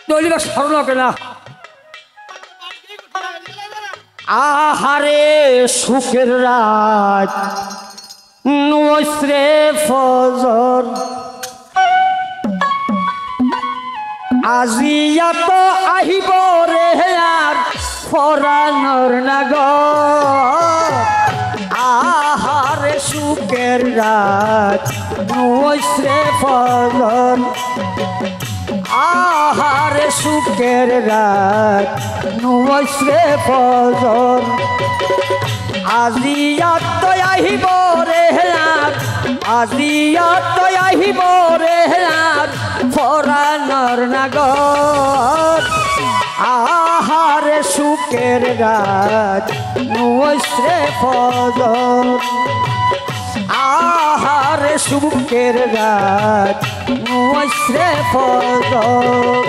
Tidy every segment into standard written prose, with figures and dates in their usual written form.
দলিবা স্মরণ কেনা আহারে সুখের রাত নৈশ্রে ফজর আজি এত আহিব রে আর ফরানোর নাগর আহারে সুখের রাত নৈশ্রে ফজর আহারে সুখের রাত নৈশ্রে ফজর আজি এত আহিব রে আর আজি এত আহিব রে আর ফরানোর নাগর আহারে সুখের রাত নৈশ্রে ফজর আহারে সুখের রাত নৈশ্রে ফজর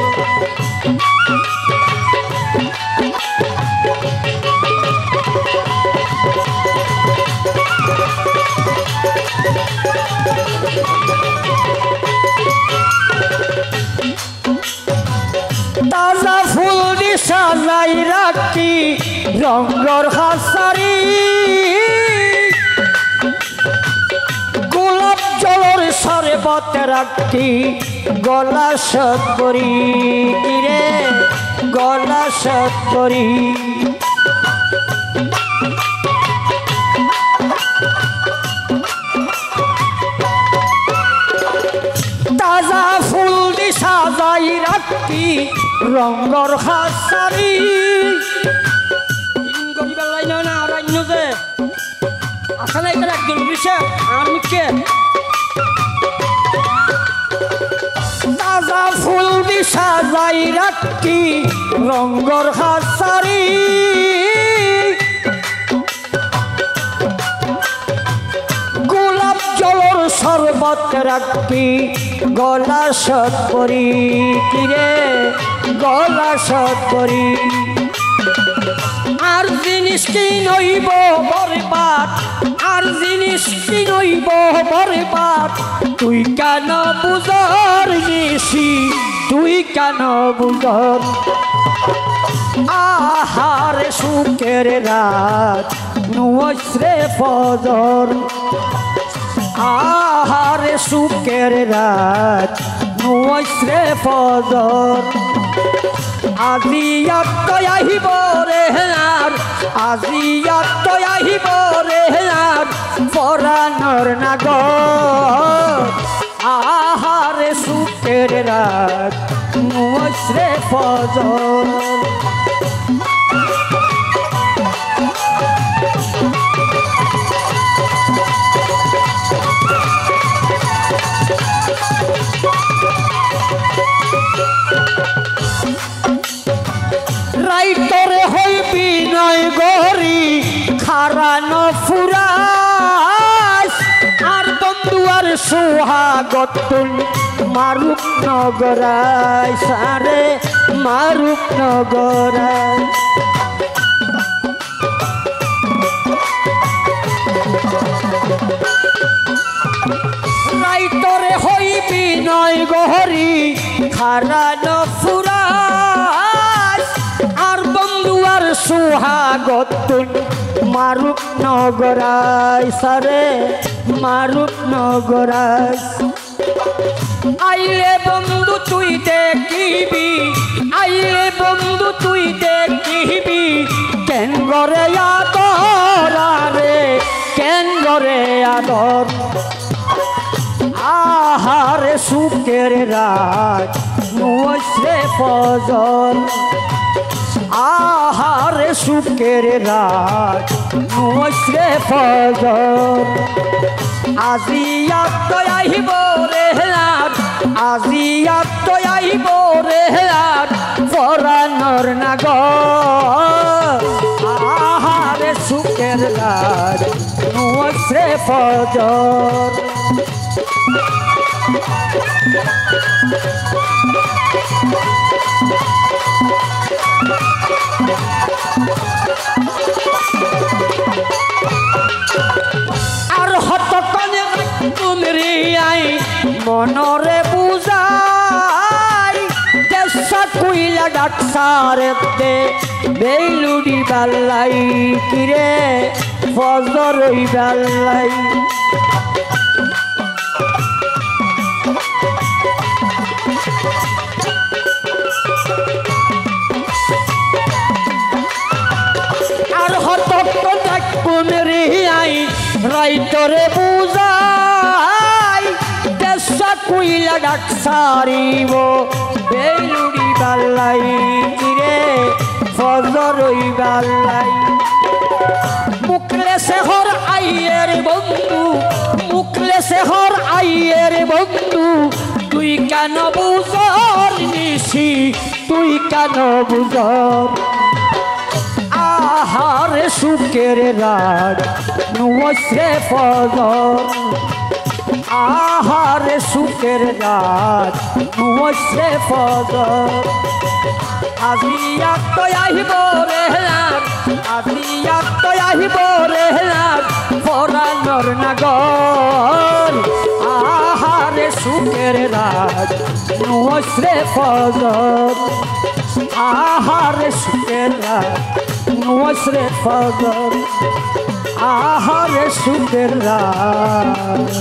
তাজা ফুল দি সাজাই রাখি রঙর হাসারি গোলাপ জলের শরবত রাখি গলা শোধ করি রে গলা শোধ করি তাজা ফুল দি সাজাই রাখি রঙর হাসারি আসলে এখানে একজন বিষয় আমি কে তাজা ফুল দি সাজাই রাখি রঙর হাসারি গোলাপ জলের শরবত রাখি গলা শোধ করি কিরে গলা শোধ করি আর জিনিস কি নইব বরবাদ আর জিনিস কি নইব বরবাদ তুই কেন বুঝর নিশি তুই কেন বুঝর আহারে সুখের রাত নৈশ্রে ফজর আহারে সুখের রাত নৈশ্রে ফজর আজি এত আহিব রে আর আজি এত আহিব রে আর ফরানোর নাগর আহারে সুখের রাত নৈশ্রে ফজর রাইতরে হইবি নয় গরি খারানো ফুরাস আর বন্ধু আর সোহাগত মারুক নগরাই সারে মারুক নগরাই রাইতরে হইবি নয় গরি খারানো ফুরাস আর বন্ধু আর সোহাগত মারুক নগরাই সারে মারুক নগরাই আইলে বন্ধু তুই দেখিবি আইলে বন্ধু তুই দেখিবি কেন গরে আদর রে কেন গরে আদর আহারে সুখের রাত নৈশ্রে ফজর আহারে সুখের রাত নৈশ্রে ফজর আজি এত আহিব রে আর আজি এত আহিব রে আর ফরানোর নাগর আহারে সুখের রাত নৈশ্রে ফজর আর হত কনে তুমি মনরে বুঝাই দেশা কইলা ডাকসারে দে বেলুড়ি বাল্লাই কিরে ফজর ওই বাল্লাই আর হত কোন রে আই রাইতরে বুঝাই দেশা কইলা ডাকসারিব বেলুড়ি বাল্লাই কিরে ফজর ওই বাল্লাই মুকলে শহর আইয়ের বন্ধু মুকলে শহর আইয়ের বন্ধু তুই কেন বুঝর নিশি তুই কেন বুঝর আহারে সুখের রাত নুসরে ফজর আহারে সুখের রাত নুসরে ফজর আজিয়া তো আহিব রেহলাম আজিয়া তো আহিব রেহলাম ফরানোর নাগর আহারে সুখের রাত নুসরে ফজর আহারে সুখের রাত নুসরে ফজর আহারে সুখের রাত